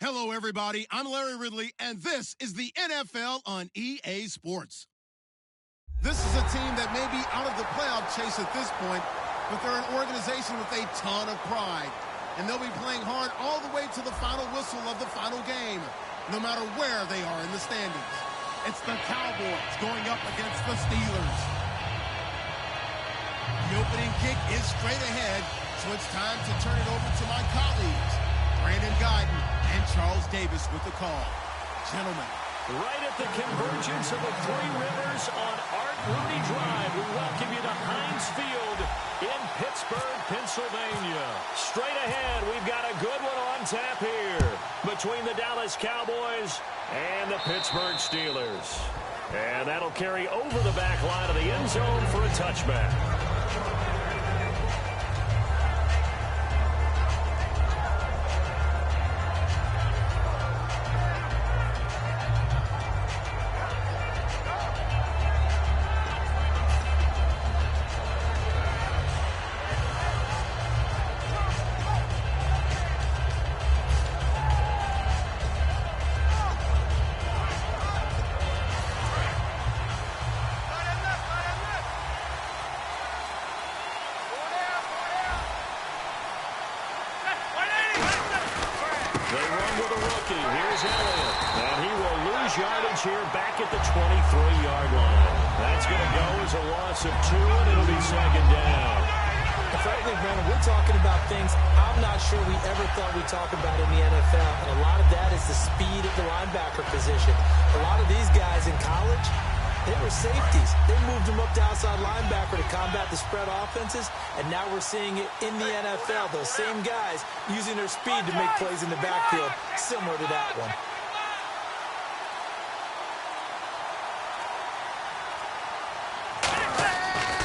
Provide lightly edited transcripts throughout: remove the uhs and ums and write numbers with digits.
Hello, everybody. I'm Larry Ridley, and this is the NFL on EA Sports. This is a team that may be out of the playoff chase at this point, but they're an organization with a ton of pride, and they'll be playing hard all the way to the final whistle of the final game, no matter where they are in the standings. It's the Cowboys going up against the Steelers. The opening kick is straight ahead, so it's time to turn it over to my colleagues, Brandon Guyton and Charles Davis with the call. Gentlemen. Right at the convergence of the Three Rivers on Art Rooney Drive, we welcome you to Heinz Field in Pittsburgh, Pennsylvania. Straight ahead, we've got a good one on tap here between the Dallas Cowboys and the Pittsburgh Steelers. And that'll carry over the back line of the end zone for a touchback. Here back at the 23-yard line. That's going to go as a loss of 2, and it'll be second down. Frankly, Brandon, we're talking about things I'm not sure we ever thought we'd talk about in the NFL, and a lot of that is the speed of the linebacker position. A lot of these guys in college, they were safeties. They moved them up to outside linebacker to combat the spread offenses, and now we're seeing it in the NFL. Those same guys using their speed to make plays in the backfield, similar to that one.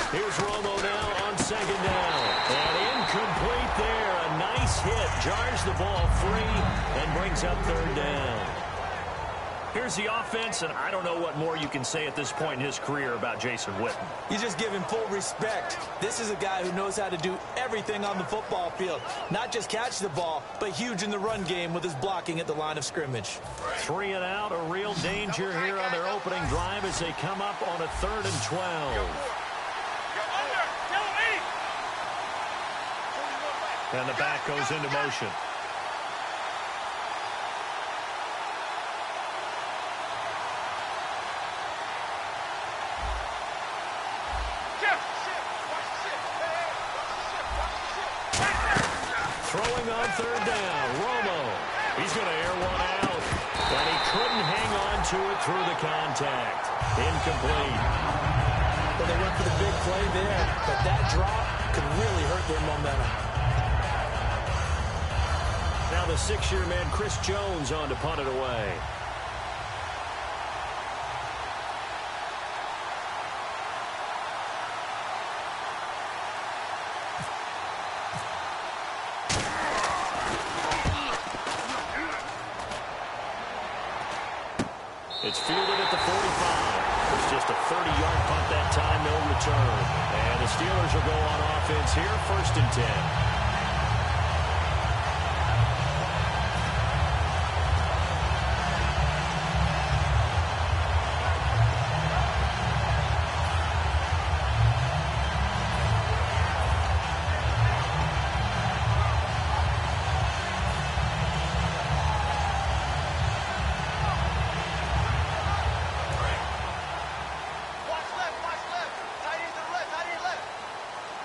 Here's Romo now on second down. And incomplete there. A nice hit. Jars the ball free and brings up third down. Here's the offense, and I don't know what more you can say at this point in his career about Jason Witten. You just give him full respect. This is a guy who knows how to do everything on the football field. Not just catch the ball, but huge in the run game with his blocking at the line of scrimmage. 3 and out, a real danger here on their opening drive as they come up on a 3rd and 12. And the back goes into motion. Throwing on 3rd down, Romo. He's going to air one out. And he couldn't hang on to it through the contact. Incomplete. Well, they went for the big play there, but that drop could really hurt their momentum. Now the 6-year man, Chris Jones, on to punt it away. It's fielded at the 45. It's just a 30-yard punt that time, no return. And the Steelers will go on offense here, 1st and 10.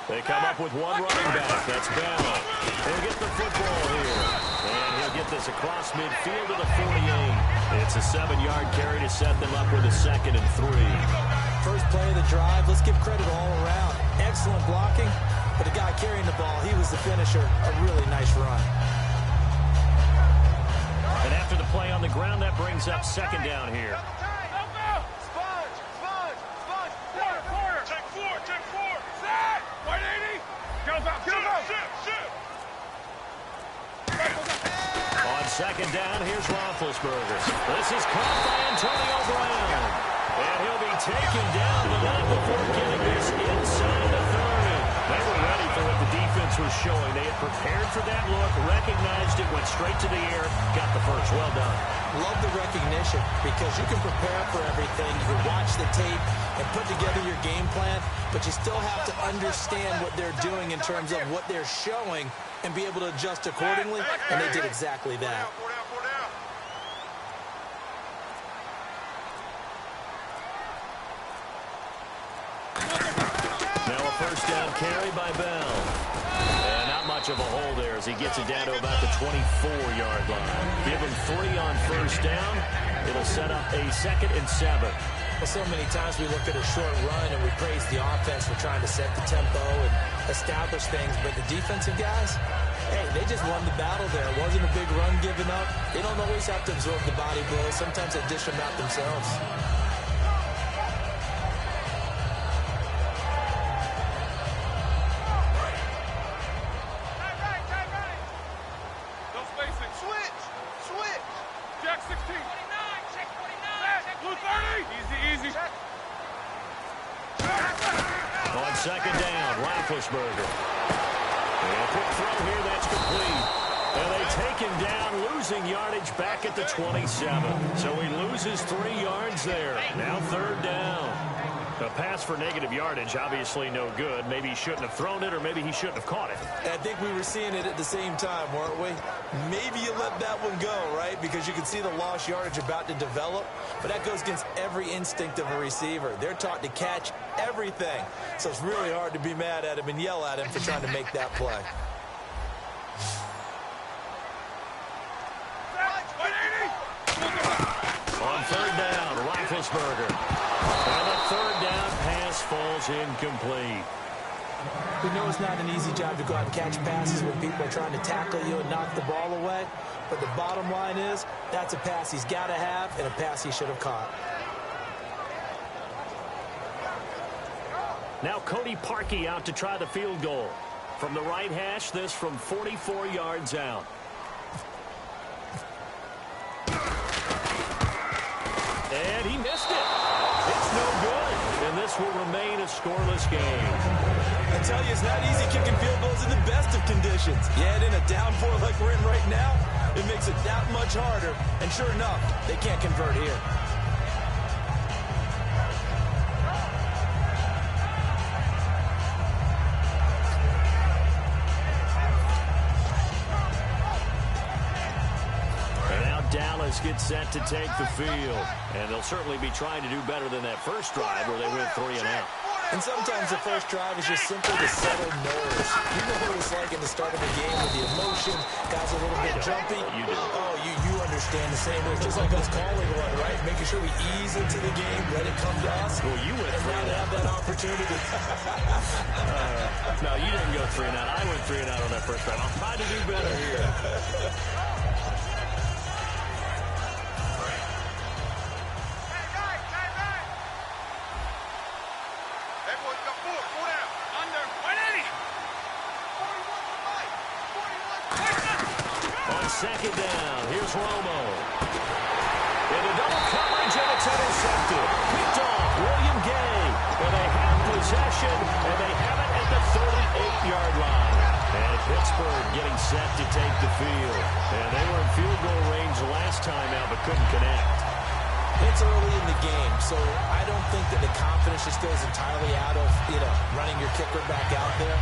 They come up with one running back. That's Bell. He'll get the football here. And he'll get this across midfield to the 48. It's a 7-yard carry to set them up with a 2nd and 3. First play of the drive. Let's give credit all around. Excellent blocking. But the guy carrying the ball, he was the finisher. A really nice run. And after the play on the ground, that brings up 2nd down here. On 2nd down, here's Roethlisberger. This is caught by Antonio Brown. And he'll be taken down, but not before getting this inside the 30. They were ready for what the defense was showing. They had prepared for that look, recognized it, went straight to the air, got the first. Well done. Love the recognition because you can prepare for everything. You can watch the tape and put together your game plan, but you still have to understand what they're doing in terms of what they're showing and be able to adjust accordingly, and they did exactly that. Now a first down carry by Bell. And not much of a hole there as he gets it down to about the 24-yard line. Give him 3 on first down. It'll set up a 2nd and 7. Well, so many times we look at a short run and we praise the offense for trying to set the tempo and establish things, but the defensive guys, hey, they just won the battle there. It wasn't a big run given up. They don't always have to absorb the body blows. Sometimes they dish them out themselves. On second down, Roethlisberger. And a quick throw here, that's complete. And they take him down, losing yardage back at the 27. So he loses 3 yards there. Now 3rd down. A pass for negative yardage, obviously no good. Maybe he shouldn't have thrown it, or maybe he shouldn't have caught it. I think we were seeing it at the same time, weren't we? Maybe you let that one go, right? Because you can see the lost yardage about to develop. But that goes against every instinct of a receiver. They're taught to catch everything. So it's really hard to be mad at him and yell at him for trying to make that play. On 3rd down, Roethlisberger. And the 3rd down pass falls incomplete. We know it's not an easy job to go out and catch passes when people are trying to tackle you and knock the ball away. But the bottom line is, that's a pass he's got to have and a pass he should have caught. Now Cody Parkey out to try the field goal. From the right hash, this from 44 yards out. And he missed it. It's no good. And this will remain a scoreless game. I tell you, it's not easy kicking field goals in the best of conditions. You add in a downpour like we're in right now, it makes it that much harder. And sure enough, they can't convert here. Dallas gets set to take the field. And they'll certainly be trying to do better than that first drive where they went 3 and out. And sometimes the first drive is just simply to settle nerves. You know what it's like in the start of a game with the emotion, guys a little bit jumpy. You do. Oh, you understand the same. It's just like us calling one, right? Making sure we ease into the game, let it come to us. Well, you went and 3 now and have that opportunity. No, you didn't go 3 and out. I went 3 and out on that first drive. I'll try to do better here. Second down. Here's Romo. Into double coverage, and it's intercepted. Picked off William Gay. And they have possession, and they have it at the 38-yard line. And Pittsburgh getting set to take the field. And they were in field goal range last time out, but couldn't connect. It's early in the game, so I don't think that the confidence just goes entirely out of, running your kicker back out there.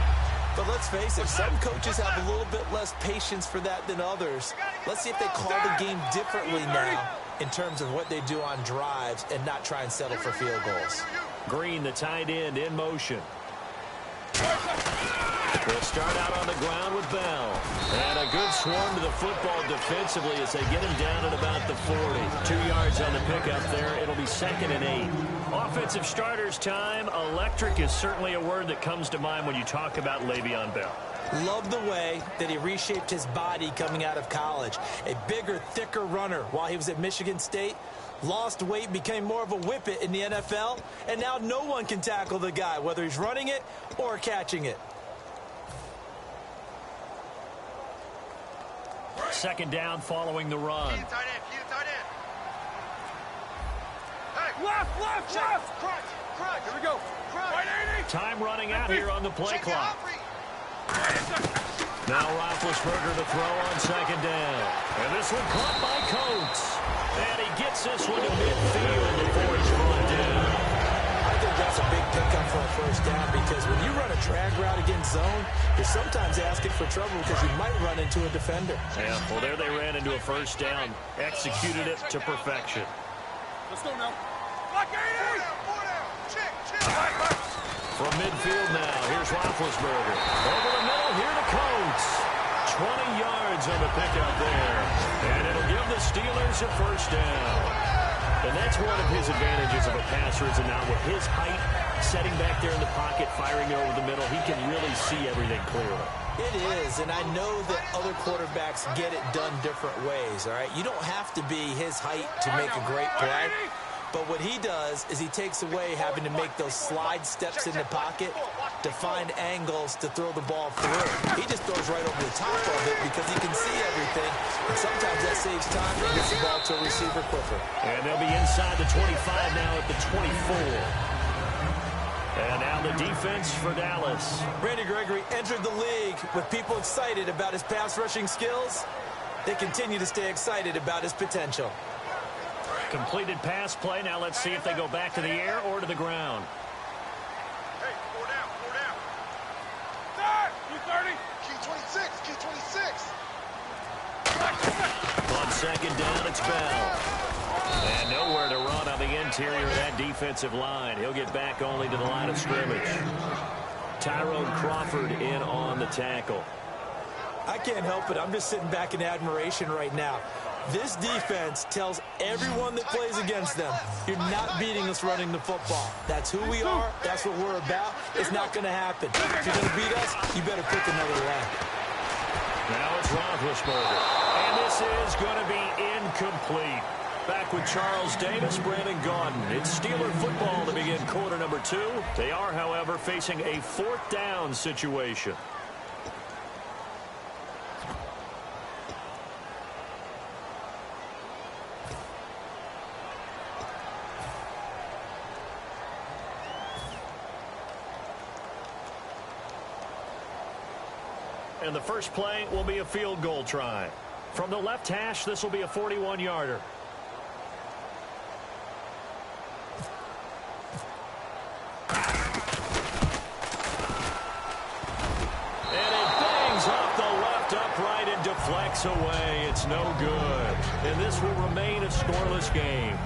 But let's face it, some coaches have a little bit less patience for that than others. Let's see if they call the game differently now in terms of what they do on drives and not try and settle for field goals. Green, the tight end, in motion. They'll start out on the ground with Bell. And a good swarm to the football defensively as they get him down at about the 40. 2 yards on the pickup there. It'll be 2nd and 8. Offensive starters time. Electric is certainly a word that comes to mind when you talk about Le'Veon Bell. Love the way that he reshaped his body coming out of college. A bigger, thicker runner while he was at Michigan State. Lost weight, became more of a whippet in the NFL. And now no one can tackle the guy, whether he's running it or catching it. Second down following the run. Tight end. Hey, Left. crunch. Here we go. Crunch. Time running out here on the play clock. Now Roethlisberger to throw on second down. And this one caught by Coates. And he gets this one to midfield before he's brought down. I think that's a big pickup for a first down because when you run a drag route against zone, you're sometimes asking for trouble because you might run into a defender. Yeah, well, there they ran into a first down. Executed it to perfection. Let's go now. Lock 80! Check. From midfield now, here's Roethlisberger. Over the middle, here to Coates. 20 yards on the pickup there. And it'll give the Steelers a first down. And that's one of his advantages of a passer, is now with his height, setting back there in the pocket, firing it over the middle, he can really see everything clearly. It is, and I know that other quarterbacks get it done different ways, all right? You don't have to be his height to make a great play. But what he does is he takes away having to make those slide steps in the pocket to find angles to throw the ball through. He just throws right over the top of it because he can see everything, and sometimes that saves time and gets the ball to a receiver quicker. And they'll be inside the 25 now at the 24. And now the defense for Dallas. Randy Gregory entered the league with people excited about his pass rushing skills. They continue to stay excited about his potential. Completed pass play. Now let's see if they go back to the air or to the ground. Hey, 4 down. Sir, Q30. Q26. On second down, it's Bell. And nowhere to run on the interior of that defensive line. He'll get back only to the line of scrimmage. Tyrone Crawford in on the tackle. I can't help it. I'm just sitting back in admiration right now. This defense tells everyone that plays against them, you're not beating us running the football. That's who we are. That's what we're about. It's not going to happen. If you're going to beat us, you better pick another way. Now it's Roethlisberger. And this is going to be incomplete. Back with Charles Davis, Brandon Gaudin. It's Steeler football to begin quarter number 2. They are, however, facing a 4th down situation. And the first play will be a field goal try. From the left hash, this will be a 41-yarder. And it bangs off the left upright and deflects away. It's no good. And this will remain a scoreless game.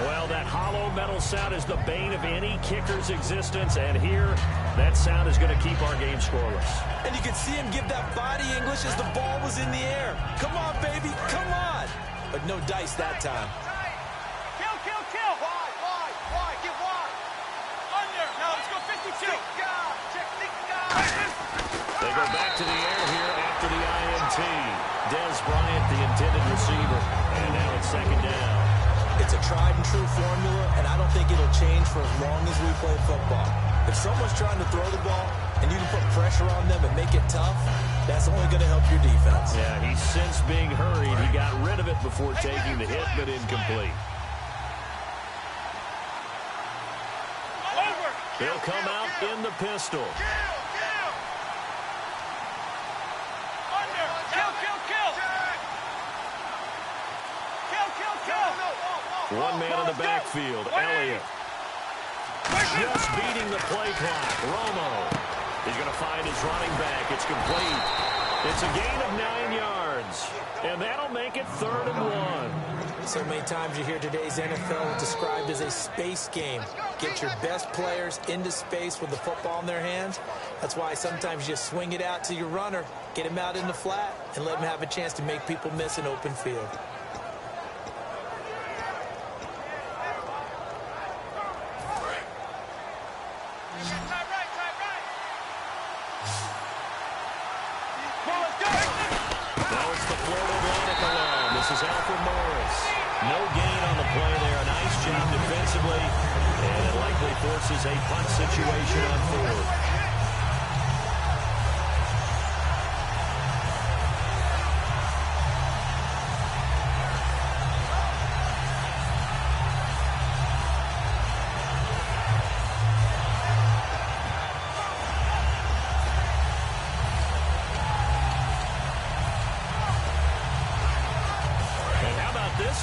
Well, that hollow metal sound is the bane of any kicker's existence, and here, that sound is going to keep our game scoreless. And you can see him give that body English as the ball was in the air. Come on, baby, come on. But no dice that time. Kill. Wide. Get wide. Under. Now let's go 52. They go back to the air here after the INT. Dez Bryant, the intended receiver. And now it's second down. It's a tried-and-true formula, and I don't think it'll change for as long as we play football. If someone's trying to throw the ball and you can put pressure on them and make it tough, that's only going to help your defense. Yeah, he's since being hurried. He got rid of it before taking the hit, but incomplete. Over. He'll come out in the pistol. Under. Kill. One man in the backfield, Elliott. Just beating the play clock. Romo. He's going to find his running back. It's complete. It's a gain of 9 yards. And that'll make it 3rd and 1. So many times you hear today's NFL described as a space game. Get your best players into space with the football in their hands. That's why sometimes you swing it out to your runner, get him out in the flat, and let him have a chance to make people miss an open field. This is Alfred Morris. No gain on the play there. A nice job defensively. And it likely forces a punt situation on 4th.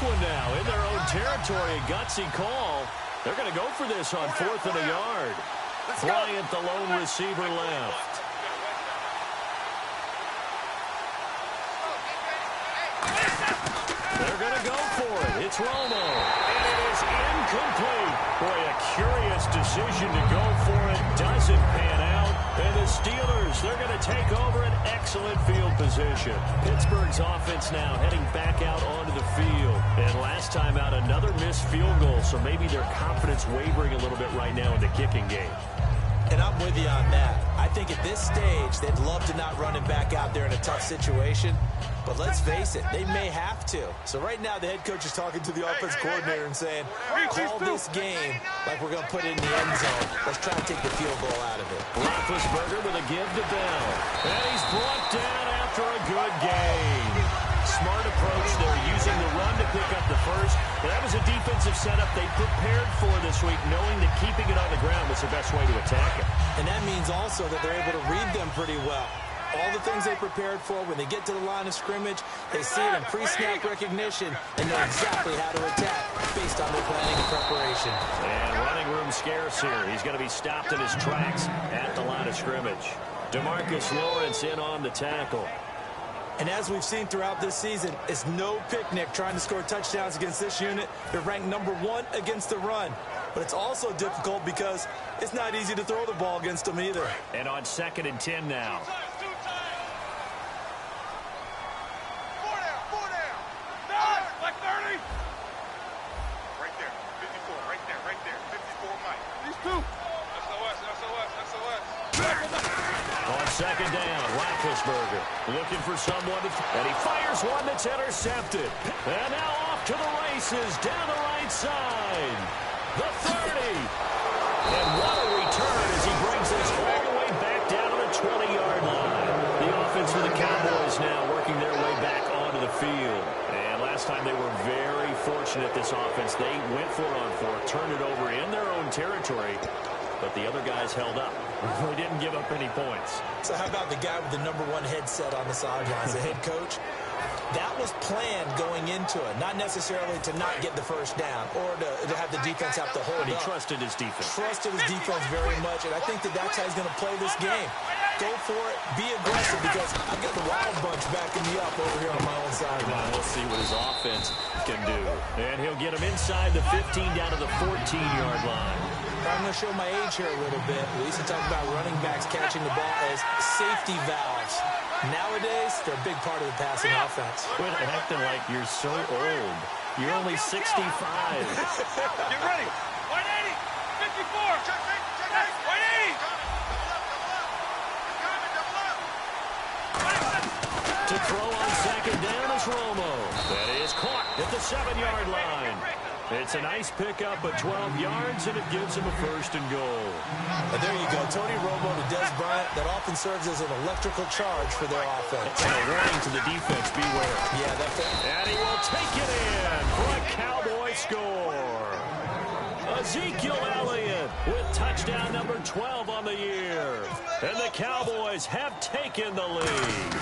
one now in their own territory. A gutsy call. They're going to go for this on 4th and a yard. Bryant, the lone receiver, left. They're going to go for it. It's Romo. And it is incomplete. Boy, a curious decision to go for it. Doesn't pan out. And the Steelers, they're going to take over an excellent field position. Pittsburgh's offense now heading back out onto the field. And last time out, another missed field goal. So maybe their confidence wavering a little bit right now in the kicking game. And I'm with you on that. I think at this stage, they'd love to not run him back out there in a tough situation. But let's face it, they may have to. So right now, the head coach is talking to the offense coordinator and saying, call this game like we're going to put it in the end zone. Let's try to take the field goal out of it. Roethlisberger with a give to Bell. And he's brought down after a good game. Smart approach. They're using the run to pick up the first. But that was a defensive setup they prepared for this week, knowing that keeping it on the ground was the best way to attack it. And that means also that they're able to read them pretty well. All the things they prepared for, when they get to the line of scrimmage, they see it in pre-snap recognition and know exactly how to attack based on their planning and preparation. And running room scarce here. He's going to be stopped in his tracks at the line of scrimmage. DeMarcus Lawrence in on the tackle. And as we've seen throughout this season, it's no picnic trying to score touchdowns against this unit. They're ranked #1 against the run. But it's also difficult because it's not easy to throw the ball against them either. And on 2nd and 10 now. Like 30. Right there. 54. Right there. 54, Mike. These two. SOS. On 2nd down, Roethlisberger looking for someone, and he fires one that's intercepted. And now off to the races down the right side. The 30. And what a return as he brings this all the way back down to the 20-yard line. The offense for the Cowboys now working their way back onto the field. And last time they were very fortunate, this offense. They went for it on 4, turned it over in their own territory, but the other guys held up. They didn't give up any points. So how about the guy with the #1 headset on the sidelines, the head coach? That was planned going into it, not necessarily to not get the first down or to have the defense have to hold But he up. trusted his defense. Trusted his defense very much, and I think that that's how he's going to play this game. Go for it, be aggressive, because I've got the Wild Bunch backing me up over here on my own sideline. We'll see what his offense can do. And he'll get him inside the 15 down to the 14-yard line. I'm going to show my age here a little bit. We used to talk about running backs catching the ball as safety valves. Nowadays, they're a big part of the passing offense. Quit acting like you're so old. You're only 65. Get ready. 180. 54. Check. 180. To throw on 2nd down is Romo. That is caught at the 7-yard line. It's a nice pickup of 12 yards, and it gives him a 1st and goal. And there you go. Tony Romo to Des Bryant. That often serves as an electrical charge for their offense. And a warning to the defense, beware. Yeah, that's it. And he will take it in for a Cowboy score. Ezekiel Elliott with touchdown number 12 on the year. And the Cowboys have taken the lead.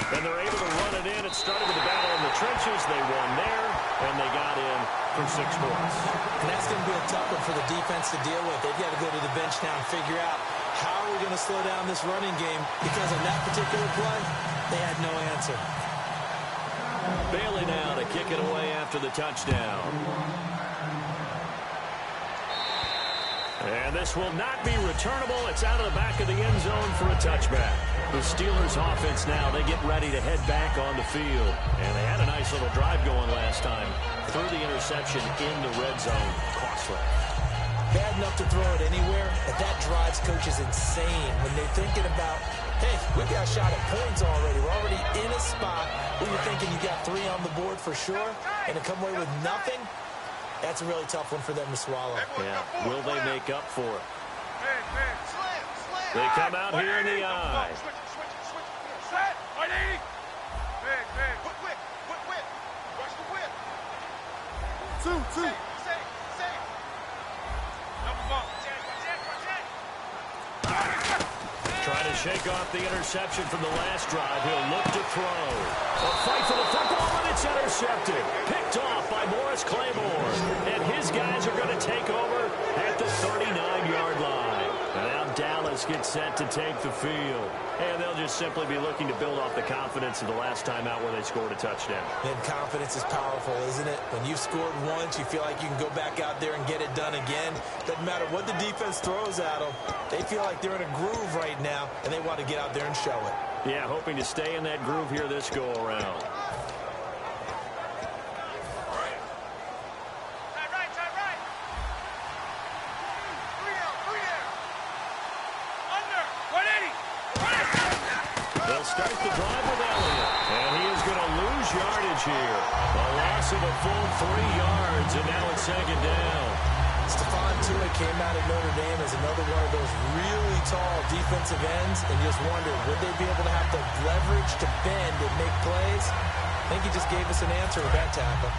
And they're able to run it in. It started with a battle in the trenches. They won there, and they got in for 6 points. And that's going to be a tough one for the defense to deal with. They've got to go to the bench now and figure out how are we going to slow down this running game, because on that particular play, they had no answer. Bailey now to kick it away after the touchdown. And this will not be returnable. It's out of the back of the end zone for a touchback. The Steelers offense now, they get ready to head back on the field. And they had a nice little drive going last time. Threw the interception in the red zone. Costly. Bad enough to throw it anywhere, but that drives coaches insane when they're thinking about, hey, we got a shot at points already. We're already in a spot where you're thinking you got 3 on the board for sure, and to come away with nothing, that's a really tough one for them to swallow. Yeah, will they make up for it? They come out here in the eye. Switch. 180. Big. Whip. Watch the whip. 2. Double bump. Trying to shake off the interception from the last drive. He'll look to throw. A fight for the football, and it's intercepted. Picked off by Morris Claiborne. And his guys are going to take over at the 39-yard line. And now Dallas gets set to take the field. And they'll just simply be looking to build off the confidence of the last time out where they scored a touchdown. And confidence is powerful, isn't it? When you've scored once, you feel like you can go back out there and get it done again. Doesn't matter what the defense throws at them. They feel like they're in a groove right now, and they want to get out there and show it. Yeah, hoping to stay in that groove here this go-around. Start the drive with Elliott, and he is going to lose yardage here. A loss of a full 3 yards, and now it's second down. Stephon Tuitt came out of Notre Dame as another one of those really tall defensive ends, and you just wonder, would they be able to have the leverage to bend and make plays? I think he just gave us an answer with that tackle.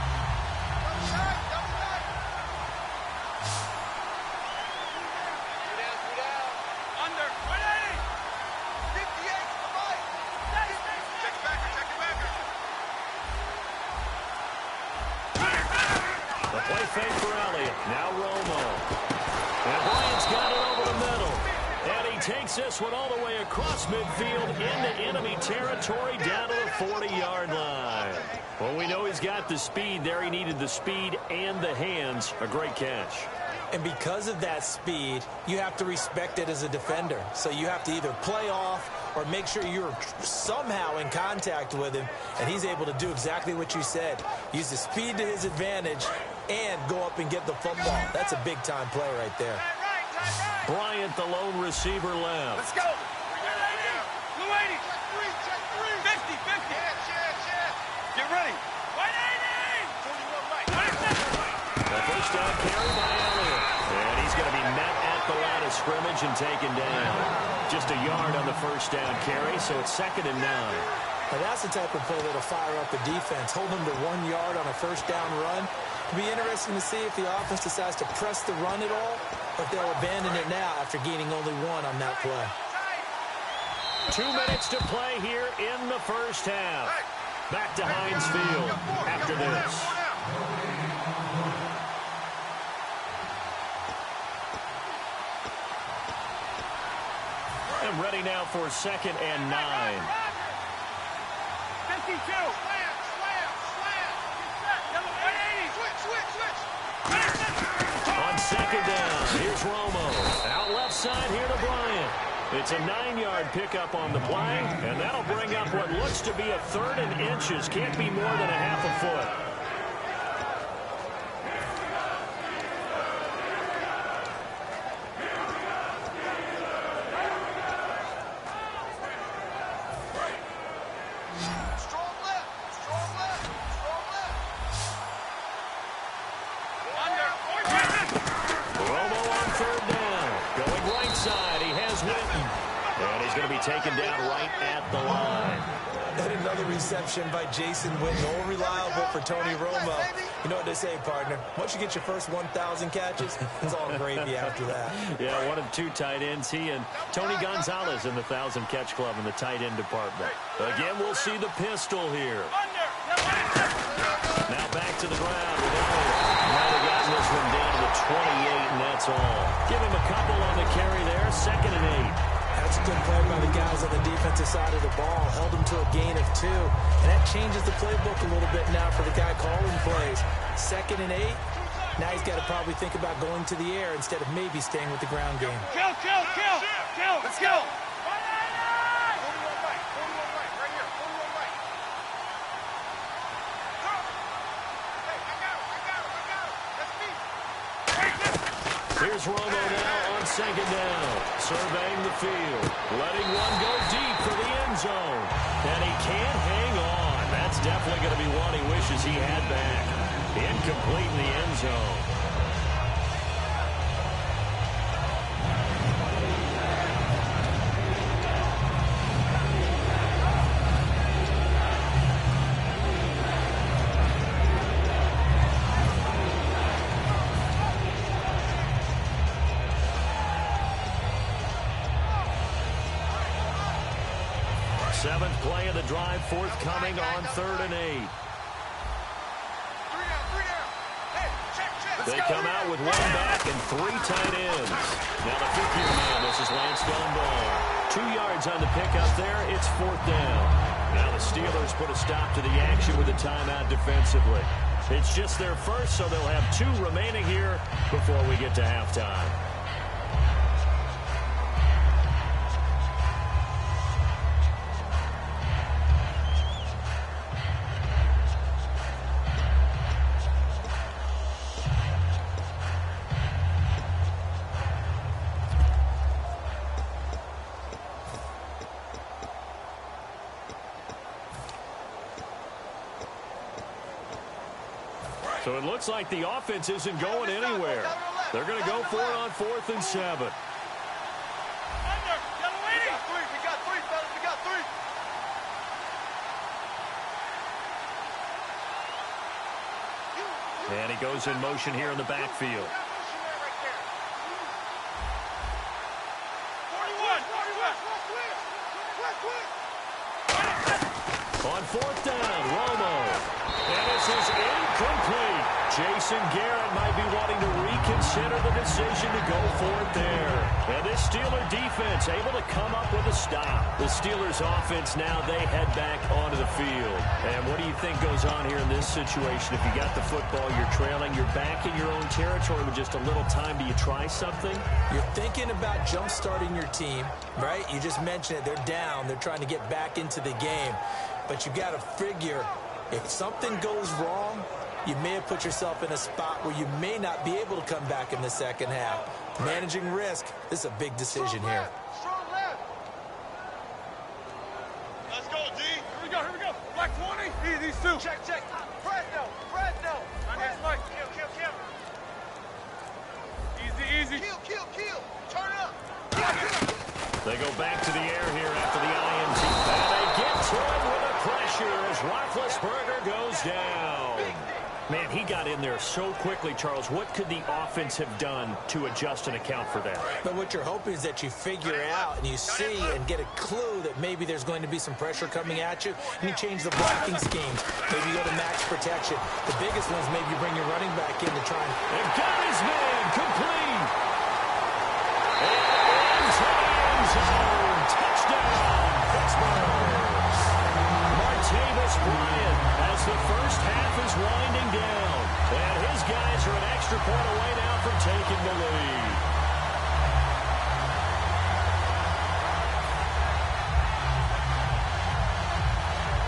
Fake for Elliott. Now Romo. And Bryant's got it over the middle. And he takes this one all the way across midfield into enemy territory down to the 40-yard line. Well, we know he's got the speed there. He needed the speed and the hands. A great catch. And because of that speed, you have to respect it as a defender. So you have to either play off or make sure you're somehow in contact with him. And he's able to do exactly what you said. Use the speed to his advantage and go up and get the football. That's a big-time play right there. Bryant, the lone receiver left. Let's go. Blue 80. Check 3. 50. Get ready. 180. 21 right. The first down carry by Elliott. And he's going to be met at the line of scrimmage and taken down. Just a yard on the first down carry, so it's 2nd and 9. Now that's the type of play that'll fire up the defense. Hold them to 1 yard on a first down run. It'll be interesting to see if the offense decides to press the run at all, or if they'll abandon it now after gaining only 1 on that play. 2 minutes to play here in the first half. Back to Heinz Field after this. And ready now for 2nd and 9. 52. On 2nd down, here's Romo. Out left side here to Bryant. It's a 9-yard pickup on the play, and that'll bring up what looks to be a 3rd and inches. Can't be more than a half a foot. Taken down right at the line. And another reception by Jason Witten. All reliable for Tony Romo. You know what they say, partner. Once you get your first 1,000 catches, it's all gravy after that. Yeah, one of 2 tight ends. He and Tony Gonzalez in the 1,000-catch club in the tight end department. Again, we'll see the pistol here. Now back to the ground with Elliott. Might have gotten this one down to the 28, and that's all. Give him a couple on the carry there. 2nd and 8. That's a good play by the guys on the defensive side of the ball. Held them to a gain of 2. And that changes the playbook a little bit now for the guy calling plays. 2nd and 8. Now he's got to probably think about going to the air instead of maybe staying with the ground game. Kill. Let's go. 41 right. Right here. 41 right. Hey, I got it. That's me. Here's Romo now on 2nd down. Surveying the field. Letting one go deep for the end zone. And he can't hang on. That's definitely going to be one he wishes he had back. Incomplete in the end zone. Seventh play of the drive, forthcoming on 3rd and 8. They come out with one back and 3 tight ends. Now the 5th-year man, this is Lance Dunbar. 2 yards on the pickup there. It's 4th down. Now the Steelers put a stop to the action with a timeout defensively. It's just their first, so they'll have 2 remaining here before we get to halftime. So it looks like the offense isn't going anywhere. They're going to go for it on 4th and 7. And he goes in motion here in the backfield. On 4th down, Romo. And this is incomplete. Jason Garrett might be wanting to reconsider the decision to go for it there. And this Steeler defense able to come up with a stop. The Steelers offense now, they head back onto the field. And what do you think goes on here in this situation? If you got the football, you're trailing, you're back in your own territory with just a little time. Do you try something? You're thinking about jump-starting your team, right? You just mentioned it. They're down. They're trying to get back into the game. But you got to figure, if something goes wrong, you may have put yourself in a spot where you may not be able to come back in the second half. Managing risk, this is a big decision here. Strong left. Let's go, D. Here we go. Black 20. These 2. Check. Fresno. Mike. Kill. Easy. Kill. Turn up. They go back to the air here after the INT. And they get to it with the pressure as Roethlisberger goes down. Man, he got in there so quickly, Charles. What could the offense have done to adjust and account for that? But what you're hoping is that you figure out and you see and get a clue that maybe there's going to be some pressure coming at you, and you change the blocking schemes. Maybe you go to max protection. The biggest one is maybe you bring your running back in to try and got his man complete. And into the end zone. Touchdown, Pittsburgh. Martavis Bryant as the first half is winding down. And his guys are an extra point away now from taking the lead.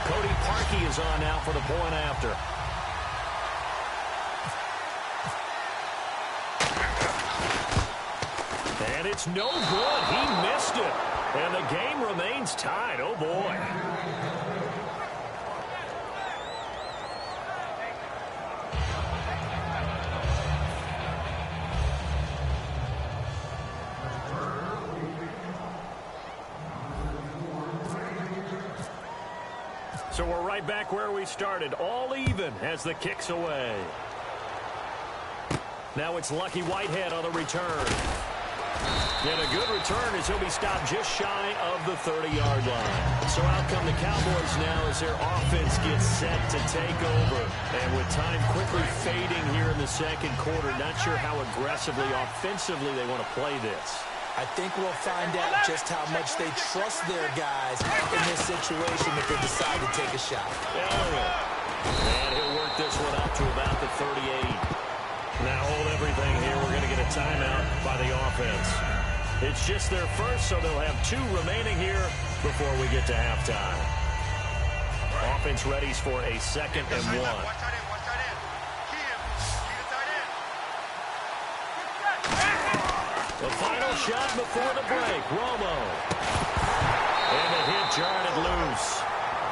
Cody Parkey is on now for the point after. And it's no good. He missed it. And the game remains tied. Oh, boy. So we're right back where we started, all even as the kick's away. Now it's Lucky Whitehead on the return. And a good return as he'll be stopped just shy of the 30-yard line. So out come the Cowboys now as their offense gets set to take over. And with time quickly fading here in the second quarter, not sure how aggressively, offensively they want to play this. I think we'll find out just how much they trust their guys in this situation if they decide to take a shot. And he'll work this one up to about the 38. Now hold everything here. We're going to get a timeout by the offense. It's just their first, so they'll have 2 remaining here before we get to halftime. Offense readies for a 2nd and 1. The final shot before the break, Romo. And the hit jarred it loose.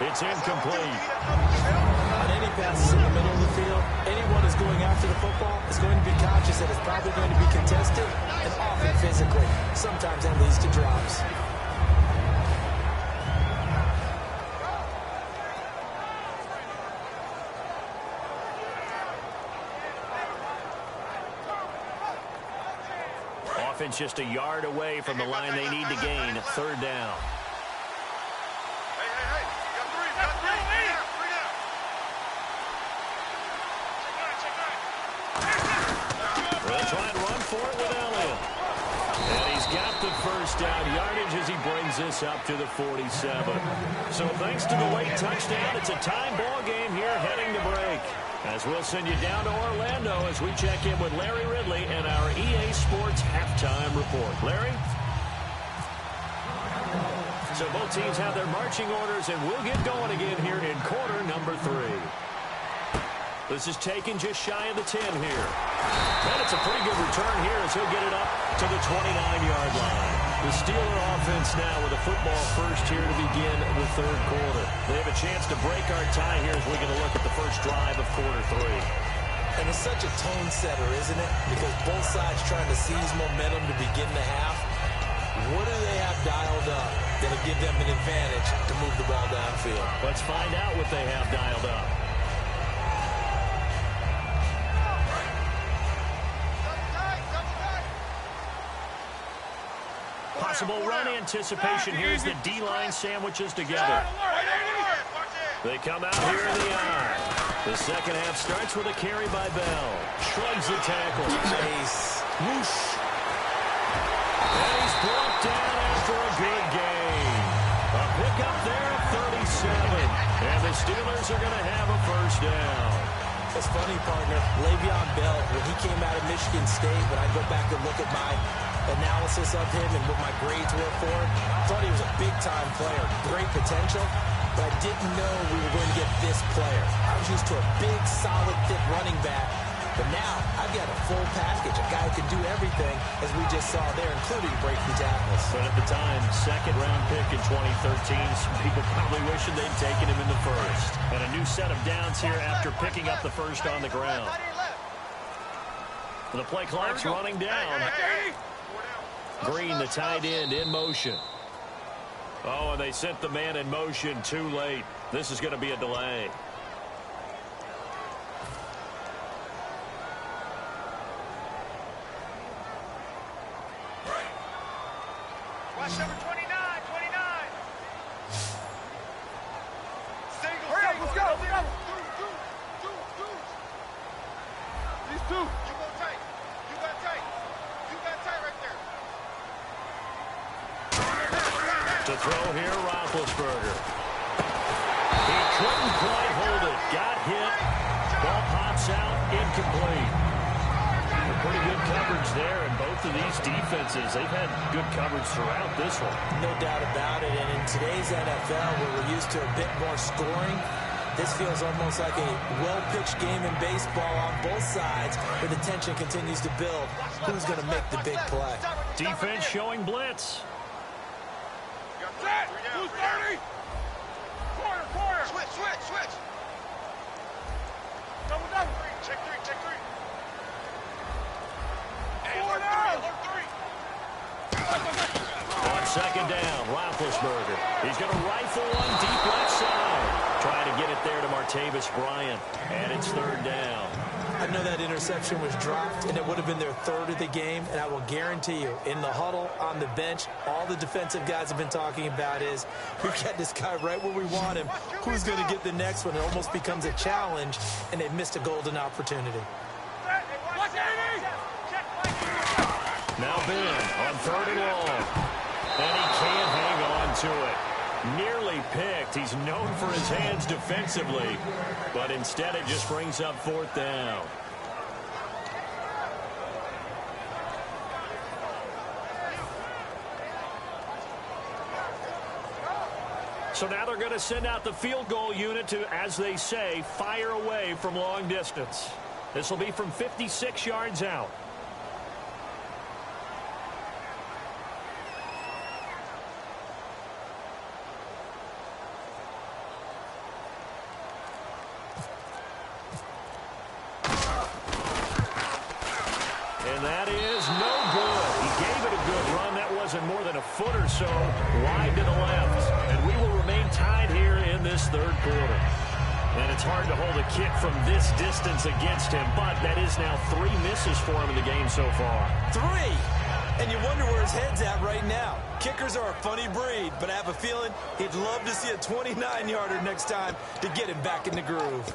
It's incomplete. On any passes in the middle of the field, anyone who's going after the football is going to be conscious that it's probably going to be contested and often physically. Sometimes that leads to drops. Offense just a yard away from the line they need to gain. 3rd down. Hey, first down yardage as he brings this up to the 47. So thanks to the late touchdown, it's a time ball game here heading to break. As we'll send you down to Orlando as we check in with Larry Ridley and our EA Sports halftime report. Larry? So both teams have their marching orders, and we'll get going again here in quarter number 3. This is taken just shy of the 10 here. And it's a pretty good return here as he'll get it up to the 29-yard line. The Steeler offense now with a football first here to begin the third quarter. They have a chance to break our tie here as we're going to look at the first drive of quarter 3. And it's such a tone setter, isn't it? Because both sides trying to seize momentum to begin the half. What do they have dialed up that'll give them an advantage to move the ball downfield? Let's find out what they have dialed up. Possible run anticipation here as the D-line sandwiches together. They come out here in the eye. The second half starts with a carry by Bell. Shrugs the tackle. Nice. Whoosh. And he's brought down after a good gain. A pickup there at 37. And the Steelers are going to have a first down. It's funny, partner. Le'Veon Bell, when he came out of Michigan State, when I go back and look at my analysis of him and what my grades were for him, I thought he was a big-time player, great potential, but I didn't know we were going to get this player. I was used to a big, solid, thick running back, but now I've got a full package, a guy who can do everything, as we just saw there, including breaking tackles. But at the time, second-round pick in 2013, some people probably wishing they'd taken him in the first. And a new set of downs here after picking up the first on the ground. The play clock's running down. Green, the tight end, in motion. Oh, and they sent the man in motion too late. This is going to be a delay. Watch number 29, 29. Single, hurry up, let's go. These two. You go tight. You got tight. You got tight right there. To throw here, Roethlisberger. He couldn't quite hold it. Got hit. Ball pops out. Incomplete. Pretty good coverage there, and both of these defenses, they've had good coverage throughout this one. No doubt about it, and in today's NFL, where we're used to a bit more scoring, this feels almost like a well-pitched game in baseball on both sides, where the tension continues to build. Who's going to make the big play? Defense showing blitz. Set. Who's 30? Corner. Switch. Double. Check three. Alert three. On second down, Roethlisberger. He's going to rifle one deep left side. Trying to get it there to Martavis Bryant. And it's third down. I know that interception was dropped, and it would have been their third of the game, and I will guarantee you, in the huddle, on the bench, all the defensive guys have been talking about is, we got this guy right where we want him. Who's going to get the next one? It almost becomes a challenge, and they've missed a golden opportunity. Now Ben on third and long. And he can't hang on to it. Nearly picked. He's known for his hands defensively, but instead it just brings up fourth down. So now they're going to send out the field goal unit to, as they say, fire away from long distance. This will be from 56 yards out. And that is no good. He gave it a good run. That wasn't more than a foot or so wide to the left. And we will remain tied here in this third quarter. And it's hard to hold a kick from this distance against him, but that is now 3 misses for him in the game so far. 3! And you wonder where his head's at right now. Kickers are a funny breed, but I have a feeling he'd love to see a 29-yarder next time to get him back in the groove.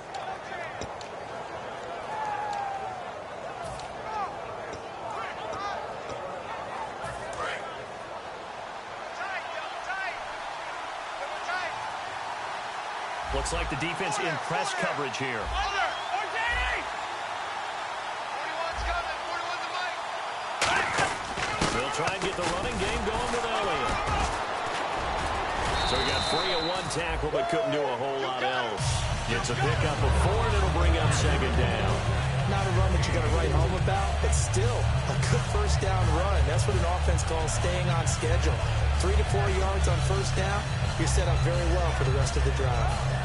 Looks like the defense in press coverage here. They'll try and get the running game going with Elliott. So he got free of one tackle, but couldn't do a whole lot else. Gets a pickup of 4, and it'll bring up second down. Not a run that you're going to write home about, but still a good first down run. That's what an offense calls staying on schedule. 3 to 4 yards on first down, you're set up very well for the rest of the drive.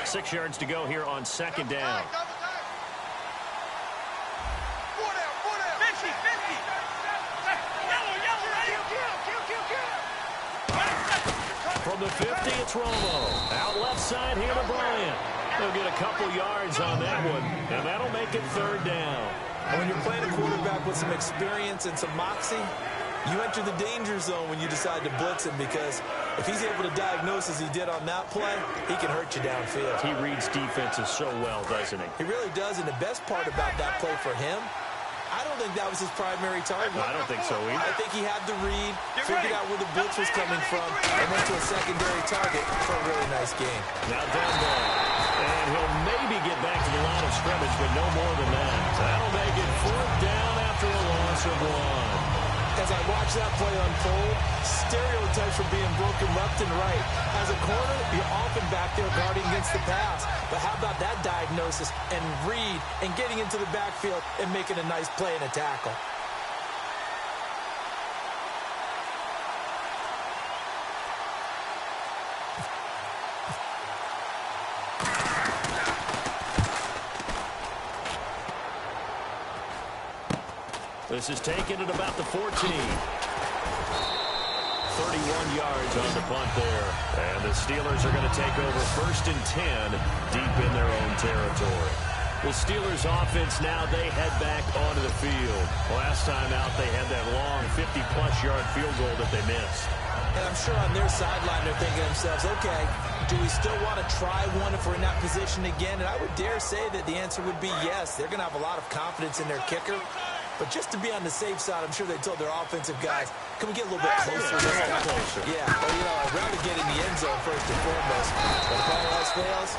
Six yards to go here on second down. From the 50, it's Romo. Out left side here to Bryant. They'll get a couple yards on that one, and that'll make it third down. And when you're playing a quarterback with some experience and some moxie, you enter the danger zone when you decide to blitz him, because if he's able to diagnose as he did on that play, he can hurt you downfield. He reads defenses so well, doesn't he? He really does, and the best part about that play for him, I don't think that was his primary target. I don't think so either. I think he had the read, figured out where the blitz was coming from, and went to a secondary target for a really nice game. Now down ball. And he'll maybe get back to the line of scrimmage, but no more than that. That'll make it fourth down after a loss of 1. As I watch that play unfold, stereotypes are being broken left and right. As a corner, you're often back there guarding against the pass. But how about that diagnosis and read and getting into the backfield and making a nice play and a tackle? This is taken at about the 14. 31 yards on the punt there. And the Steelers are going to take over first and 10 deep in their own territory. The Steelers offense now, they head back onto the field. Last time out, they had that long 50-plus yard field goal that they missed. And I'm sure on their sideline they're thinking to themselves, okay, do we still want to try one if we're in that position again? And I would dare say that the answer would be yes. They're going to have a lot of confidence in their kicker. But just to be on the safe side, I'm sure they told their offensive guys, can we get a little bit closer this time? Yeah, well, you know, I'd rather get in the end zone first and foremost. But if all else fails,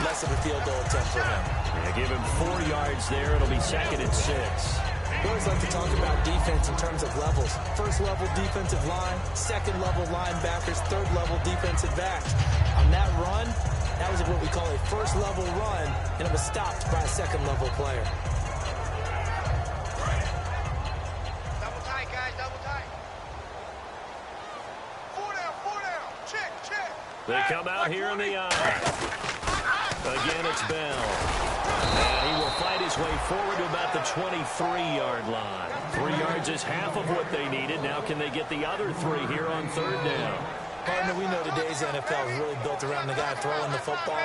less of a field goal attempt for him. Yeah, give him 4 yards there. It'll be second and 6. We always like to talk about defense in terms of levels. First level defensive line, second level linebackers, third level defensive backs. On that run, that was what we call a first level run, and it was stopped by a second level player. They come out here in the eye. Again, it's Bell. And he will fight his way forward to about the 23-yard line. 3 yards is half of what they needed. Now can they get the other 3 here on third down? Partner, we know today's NFL is really built around the guy throwing the football.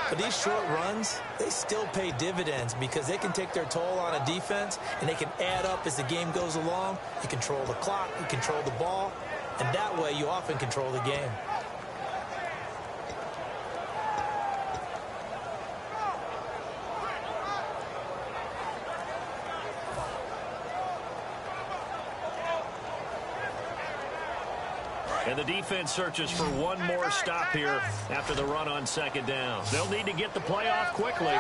But these short runs, they still pay dividends because they can take their toll on a defense, and they can add up as the game goes along. You control the clock, you control the ball, and that way you often control the game. And the defense searches for one more stop here after the run on second down. They'll need to get the play off quickly.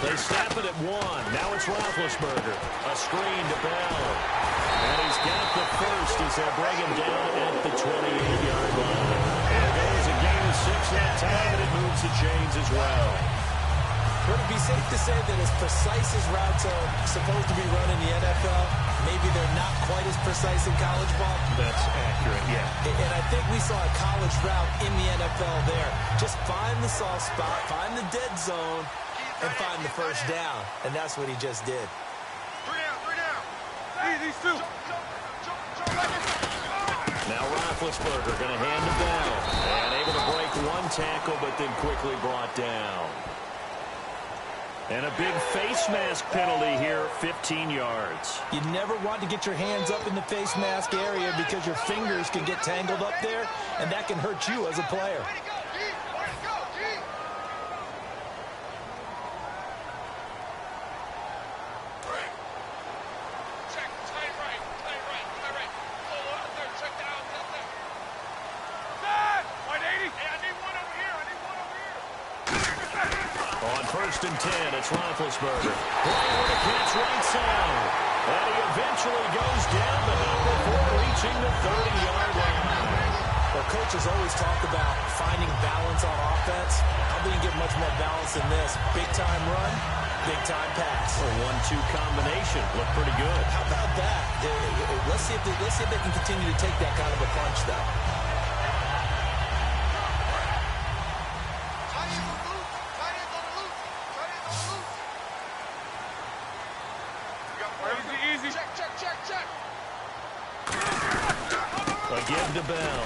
They snap it at 1. Now it's Roethlisberger. A screen to Bell. And he's got the first as they bring him down at the 28-yard line. And there's a gain of 6 that time, and it moves the chains as well. Would it be safe to say that as precise as routes are supposed to be run in the NFL, maybe they're not quite as precise in college ball? That's accurate, yeah. And I think we saw a college route in the NFL there. Just find the soft spot, find the dead zone, and find the first down. And that's what he just did. 3 down. These 2. Now Roethlisberger going to hand to Bell. And able to break one tackle, but then quickly brought down. And a big face mask penalty here, 15 yards. You never want to get your hands up in the face mask area because your fingers can get tangled up there, and that can hurt you as a player. On 1st and 10, it's Roethlisberger. Playing with a catch right side. And he eventually goes down, but not before reaching the 30-yard line. Well, coaches always talk about finding balance on offense. I don't think you get much more balance than this. Big-time run, big-time pass. A 1-2 combination. Looked pretty good. How about that? Let's see if they can continue to take that kind of a punch, though. Again to Bell.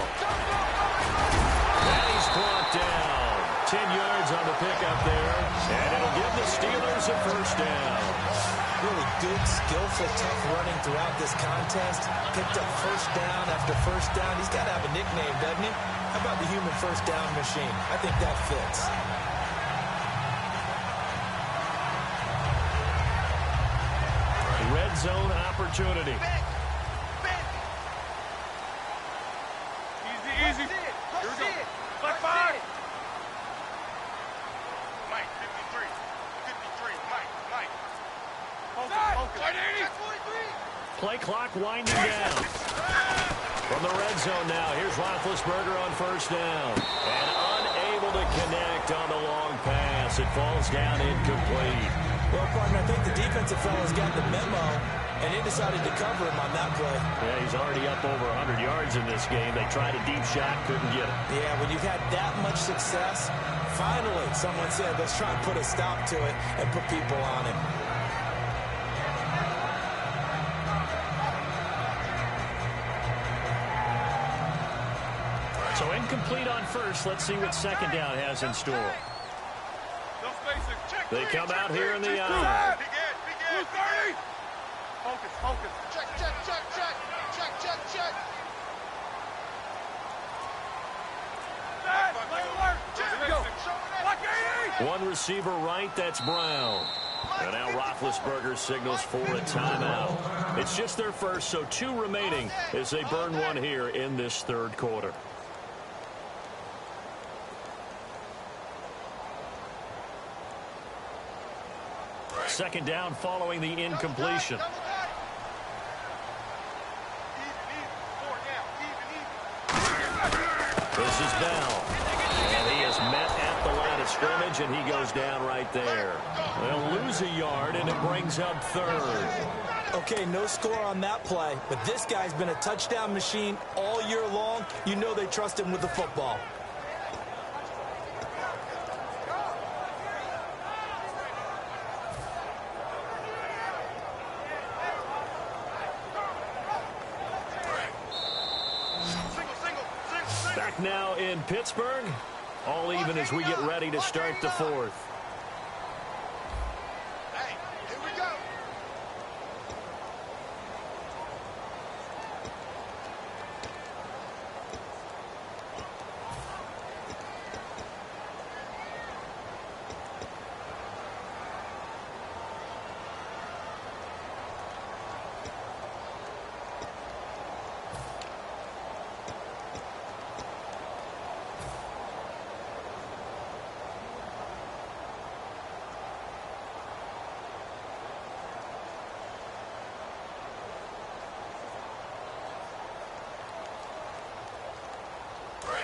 And he's brought down. 10 yards on the pickup there. And it'll give the Steelers a first down. Really good, skillful, tough running throughout this contest. Picked up first down after first down. He's got to have a nickname, doesn't he? How about the human first down machine? I think that fits. Red zone opportunity. Easy. Here we go. Flat 5. Mike, 53. Mike. Focus. Play clock winding down. From the red zone now, here's Roethlisberger on first down. And unable to connect on the long pass. It falls down incomplete. Well, partner, I think the defensive fellas got the memo, and they decided to cover him on that play. Yeah, he's already up over 100 yards in this game. They tried a deep shot, couldn't get it. Yeah, when you've had that much success, finally someone said, let's try and put a stop to it and put people on it. So incomplete on first. Let's see what second down has in store. They come out here in the eye. Focus. Check. One receiver right, that's Brown. And now Roethlisberger signals for a timeout. It's just their first, so 2 remaining as they burn one here in this third quarter. Second down following the incompletion. This is Bell. And he is met at the line of scrimmage, and he goes down right there. They'll lose a yard, and it brings up third. Okay, no score on that play, but this guy's been a touchdown machine all year long. You know they trust him with the football. Back now in Pittsburgh. All even as we get ready to start the fourth.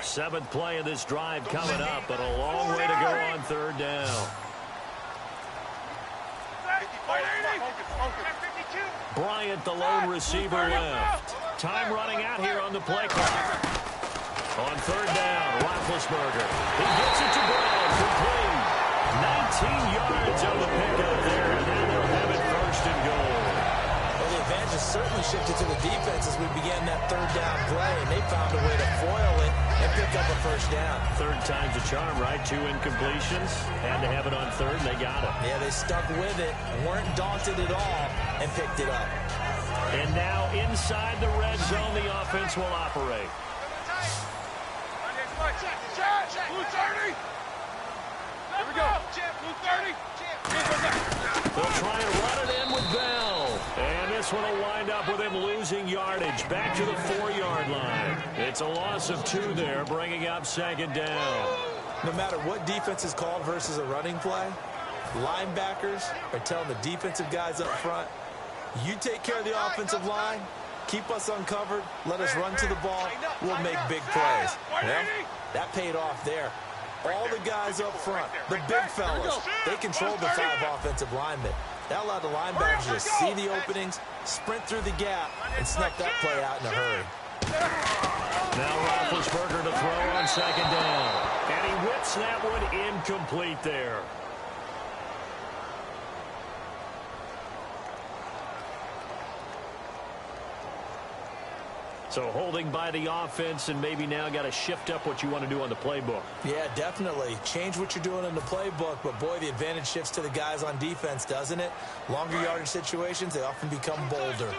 Seventh play of this drive coming up, but a long way to go on third down. Bryant, the lone receiver, left. Time running out here on the play clock. On third down, Roethlisberger. He gets it to Brown, complete. 19 yards on the pickup there, and now they'll have it first and goal. Well, the advantage has certainly shifted to the defense as we began that third down play, and they found a way to foil it and pick up a first down. Third time's a charm, right? 2 incompletions. Had to have it on third, and they got it. Yeah, they stuck with it, weren't daunted at all, and picked it up. And now inside the red zone, the offense will operate. Blue 30. Here we go. Blue 30. They'll try and run it in with Bell. And this one will wind up with him losing yardage back to the 4-yard line. It's a loss of 2 there, bringing up second down. No matter what defense is called versus a running play, linebackers are telling the defensive guys up front, you take care of the offensive line, keep us uncovered, let us run to the ball, we'll make big plays. Well, that paid off there. All the guys up front, the big fellas, they controlled the 5 offensive linemen. That allowed the linebackers to see the openings, sprint through the gap, and snuff that play out in a hurry. Now Roethlisberger to throw on second down. And he whips that one incomplete there. So holding by the offense, and maybe now got to shift up what you want to do on the playbook. Yeah, definitely. Change what you're doing in the playbook, but boy, the advantage shifts to the guys on defense, doesn't it? Longer yardage situations, they often become bolder.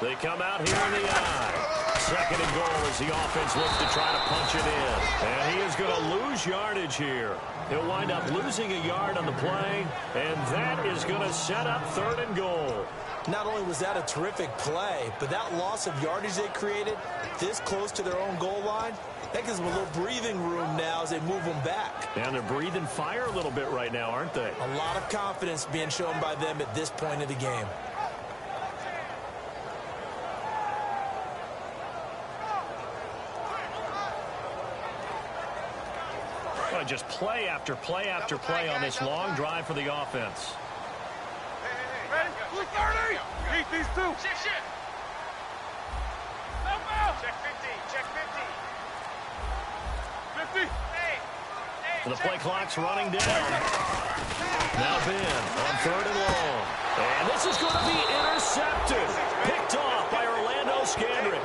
They come out here in the eye. Second and goal as the offense looks to try to punch it in. And he is going to lose yardage here. He'll wind up losing a yard on the play, and that is going to set up third and goal. Not only was that a terrific play, but that loss of yardage they created this close to their own goal line, that gives them a little breathing room now as they move them back. And they're breathing fire a little bit right now, aren't they? A lot of confidence being shown by them at this point of the game. Just play after play after play on this long drive for the offense. Ready? Blue 30. Beat these 2. Shit. Check 50. Check 50. 50. The play clock's running down. Now Ben on third and long. And this is going to be intercepted. Picked off by Orlando Scandrick.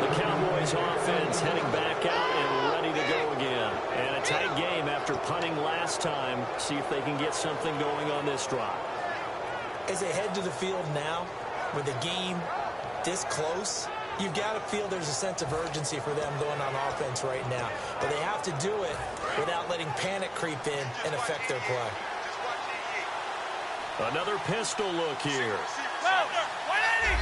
The Cowboys offense heading back out and ready to go again. And a tight game after punting last time. See if they can get something going on this drive. As they head to the field now, with the game this close, you've got to feel there's a sense of urgency for them going on offense right now. But they have to do it without letting panic creep in and affect their play. Another pistol look here. 180.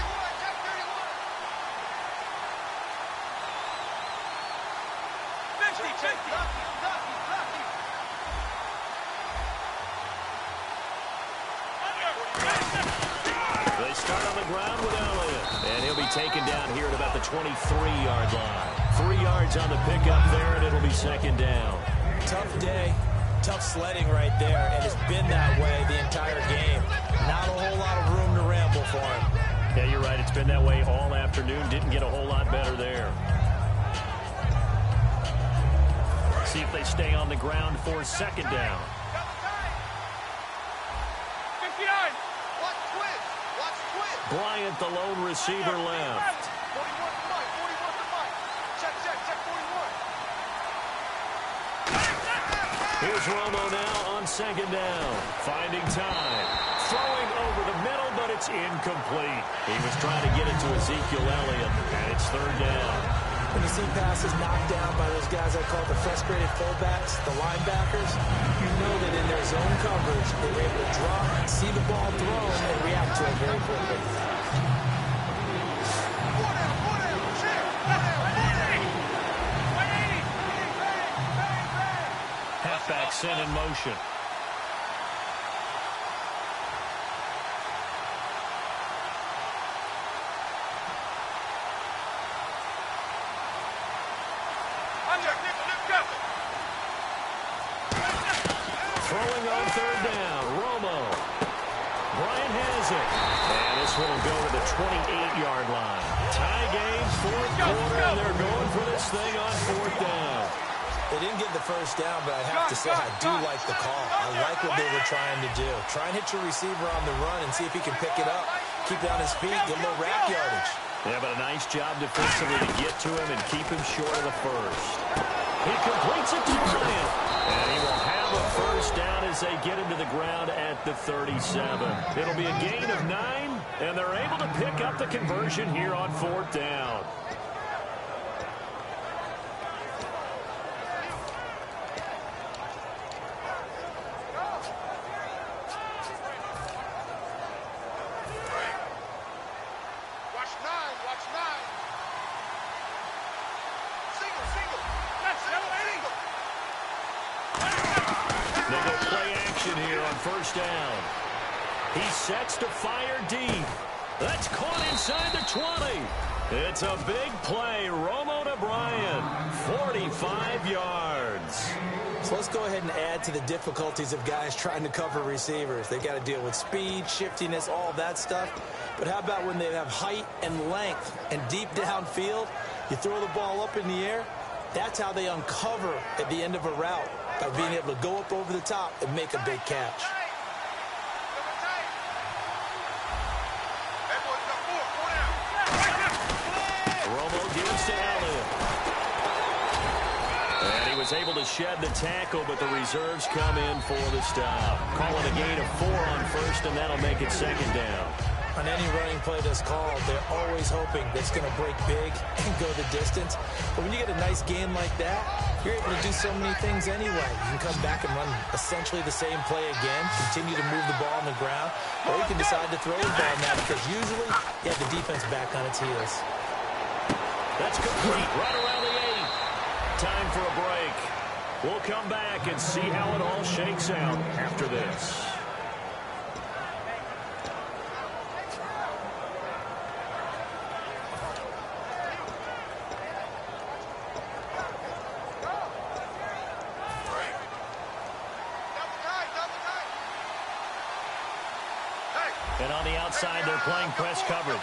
They start on the ground with Elliott. And he'll be taken down here at about the 23-yard line. 3 yards on the pickup there, and it'll be second down. Tough day, tough sledding right there, and it's been that way the entire game. Not a whole lot of room to ramble for him. Yeah, you're right. It's been that way all afternoon. Didn't get a whole lot better there. See if they stay on the ground for second down. 59. Watch twist. Bryant, the lone receiver, left. 41 to Mike. 41 to Mike. Check 41. Here's Romo now on second down. Finding time. Throwing over the middle, but it's incomplete. He was trying to get it to Ezekiel Elliott, and it's third down. When you see passes knocked down by those guys I call the frustrated fullbacks, the linebackers, you know that in their zone coverage, they were able to drop, see the ball thrown, and react to it very quickly. Halfback sent in motion. Throwing on third down, Romo. Bryant has it. And this one will go to the 28-yard line. Tie game, fourth quarter, and they're going for this thing on fourth down. They didn't get the first down, but I have to say I do like the call. I like what they were trying to do. Try and hit your receiver on the run and see if he can pick it up. Keep it on his feet, get a little rack yardage. Yeah, but a nice job defensively to get to him and keep him short of the first. He completes it to Bryant. And he will have a first down as they get him to the ground at the 37. It'll be a gain of 9, and they're able to pick up the conversion here on 4th down. First down. He sets to fire deep. That's caught inside the 20. It's a big play. Romo to Bryant. 45 yards. So let's go ahead and add to the difficulties of guys trying to cover receivers. They got to deal with speed, shiftiness, all that stuff. But how about when they have height and length and deep downfield? You throw the ball up in the air. That's how they uncover at the end of a route, by being able to go up over the top and make a big catch. Romo gives to Elliott. And he was able to shed the tackle, but the reserves come in for the stop. Call it a gain of 4 on first, and that'll make it 2nd down. On any running play that's called, they're always hoping that it's going to break big and go the distance. But when you get a nice gain like that, you're able to do so many things anyway. You can come back and run essentially the same play again, continue to move the ball on the ground, or you can decide to throw the ball now, because usually you have the defense back on its heels. That's complete. Right around the 8. Time for a break. We'll come back and see how it all shakes out after this. And on the outside, they're playing press coverage.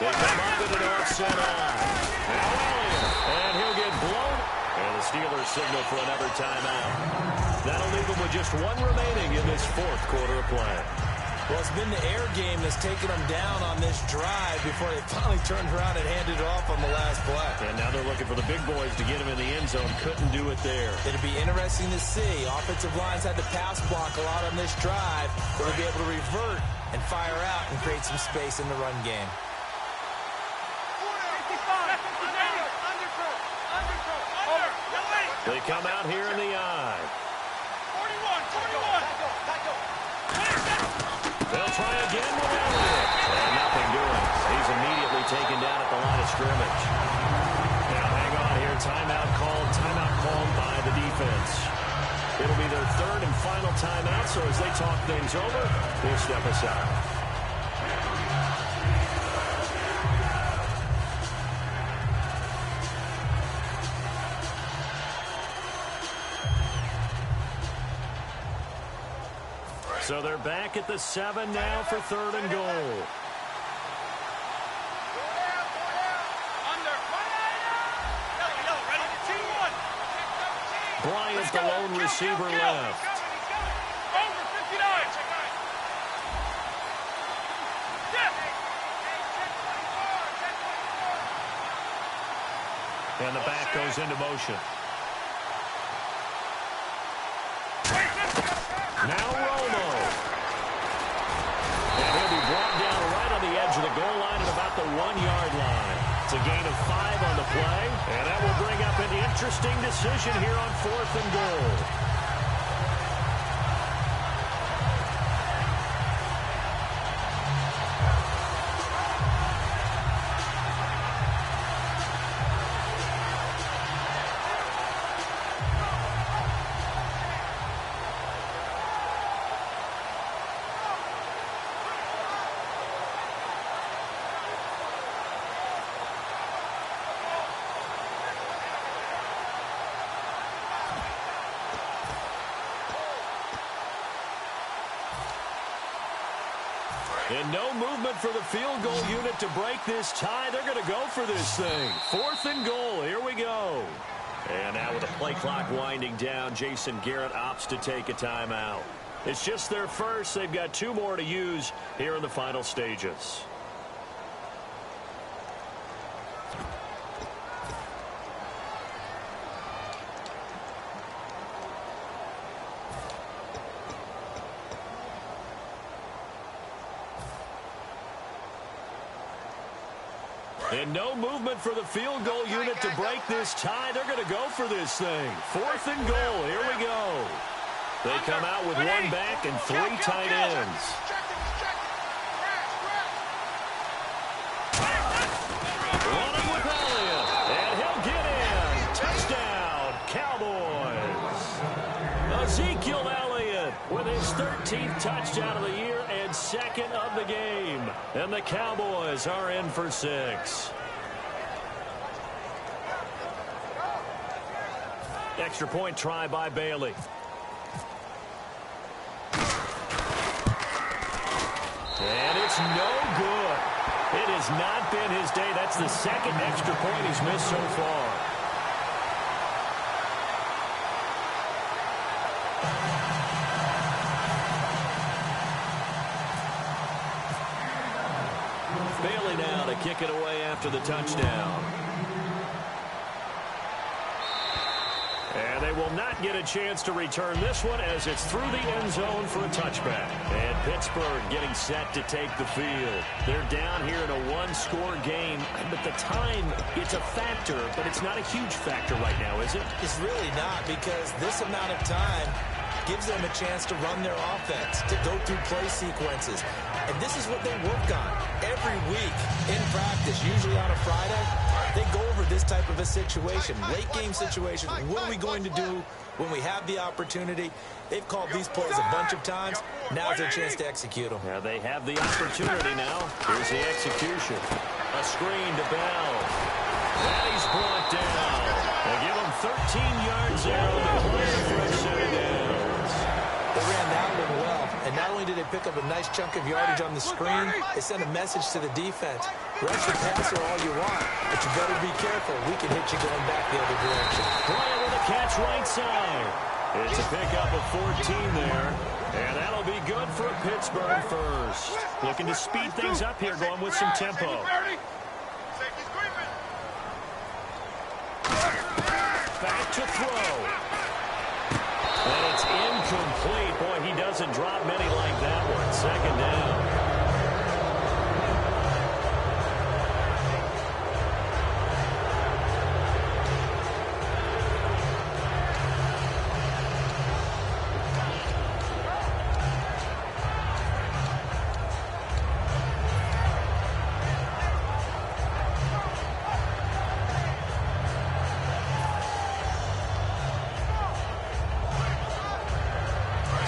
They come up with an offset eye. Now Elliott, and he'll get blown. And the Steelers signal for another timeout. That'll leave them with just 1 remaining in this 4th quarter of play. Well, it's been the air game that's taken them down on this drive before they finally turned around and handed it off on the last play. And now they're looking for the big boys to get him in the end zone. Couldn't do it there. It'll be interesting to see. Offensive lines had to pass block a lot on this drive. They'll be able to revert and fire out and create some space in the run game. They come out here in the eye. 41. They'll try again with Elliott. And nothing doing. He's immediately taken down at the line of scrimmage. Now hang on here. Timeout called by the defense. It'll be their 3rd and final timeout, so as they talk things over, we'll step aside. So they're back at the 7 now for 3rd and goal. Bryant, the lone receiver left. And the back goes into motion. Now Romo. And he'll be brought down right on the edge of the goal line at about the 1-yard line. It's a gain of 5 on the play, and that will bring up an interesting decision here on 4th and goal. And no movement for the field goal unit to break this tie. They're going to go for this thing. 4th and goal. Here we go. And now with the play clock winding down, Jason Garrett opts to take a timeout. It's just their first. They've got 2 more to use here in the final stages. And no movement for the field goal unit to break this tie. They're going to go for this thing. 4th and goal. Here we go. They come out with 1 back and 3 tight ends. Running with Elliott. And he'll get in. Touchdown, Cowboys. Ezekiel Elliott with his 13th touchdown of the year and 2nd of the game. And the Cowboys are in for 6. Extra point try by Bailey. And it's no good. It has not been his day. That's the 2nd extra point he's missed so far. Bailey now to kick it away after the touchdown. And they will not get a chance to return this one as it's through the end zone for a touchback. And Pittsburgh getting set to take the field. They're down here in a 1-score game. But the time, it's a factor, but it's not a huge factor right now, is it? It's really not, because this amount of time gives them a chance to run their offense, to go through play sequences. And this is what they work on every week in practice, usually on a Friday. They go over this type of a situation, late game situation. What are we going to do when we have the opportunity? They've called these plays a bunch of times. Now's their chance to execute them. Yeah, they have the opportunity now. Here's the execution. A screen to Bell. And he's brought down. They give him 13 yards there on the play for a set of downs. They ran that one well. And not only did they pick up a nice chunk of yardage on the screen, they sent a message to the defense. Rush the passer all you want, but you better be careful. We can hit you going back the other direction. Bryant with a catch right side. It's a pickup of 14 there. And that'll be good for a Pittsburgh first. Looking to speed things up here, going with some tempo. Back to throw. And it's incomplete. Boy, he doesn't drop many like that one. 2nd down.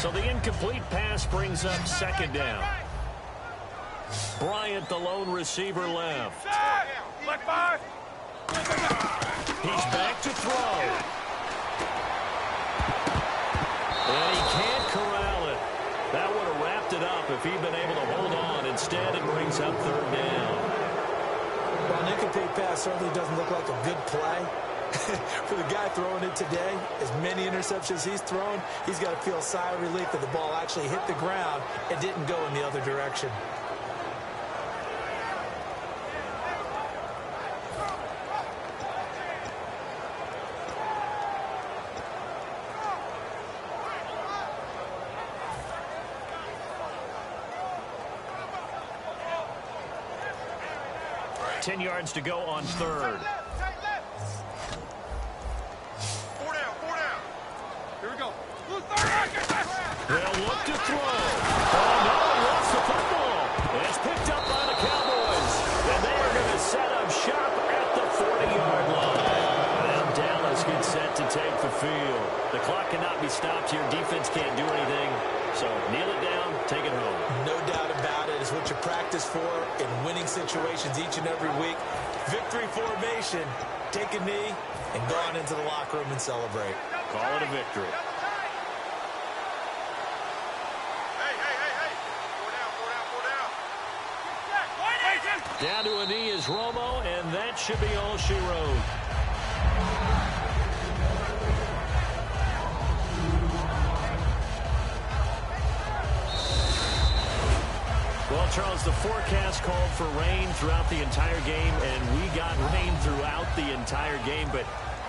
So the incomplete pass brings up 2nd down. Bryant, the lone receiver, left. He's back to throw. And he can't corral it. That would have wrapped it up if he'd been able to hold on. Instead, it brings up 3rd down. Well, an incomplete pass certainly doesn't look like a good play. For the guy throwing it today, as many interceptions he's thrown, he's got to feel a sigh of relief that the ball actually hit the ground and didn't go in the other direction. Ten yards to go on 3rd. They'll look to throw. Oh, no, he lost the football. And it's picked up by the Cowboys. And they are going to set up shop at the 40-yard line. Now Dallas gets set to take the field. The clock cannot be stopped here. Defense can't do anything. So kneel it down, take it home. No doubt about it. It's what you practice for in winning situations each and every week. Victory formation. Take a knee and go on into the locker room and celebrate. Call it a victory. Down to a knee is Romo, and that should be all she wrote. Well, Charles, the forecast called for rain throughout the entire game, and we got rain throughout the entire game. But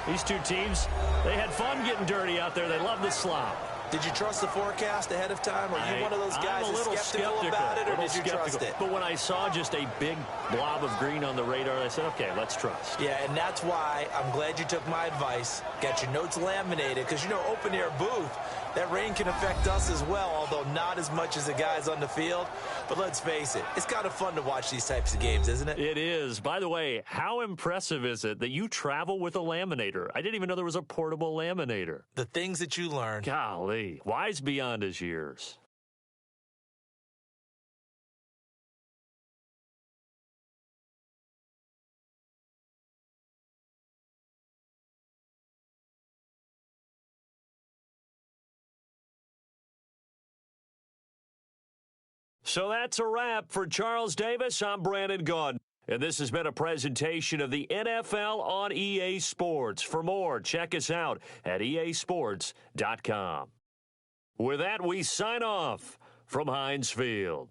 these two teams, they had fun getting dirty out there. They love the slop. Did you trust the forecast ahead of time? Are you one of those guys that's skeptical about it, or did you trust it? But when I saw just a big blob of green on the radar, I said, okay, let's trust. Yeah, and that's why I'm glad you took my advice. Got your notes laminated, because, open-air booth, that rain can affect us as well, although not as much as the guys on the field. But let's face it, it's kind of fun to watch these types of games, isn't it? It is. By the way, how impressive is it that you travel with a laminator? I didn't even know there was a portable laminator. The things that you learn. Golly, wise beyond his years. So that's a wrap for Charles Davis. I'm Brandon Gaudin. And this has been a presentation of the NFL on EA Sports. For more, check us out at easports.com. With that, we sign off from Heinz Field.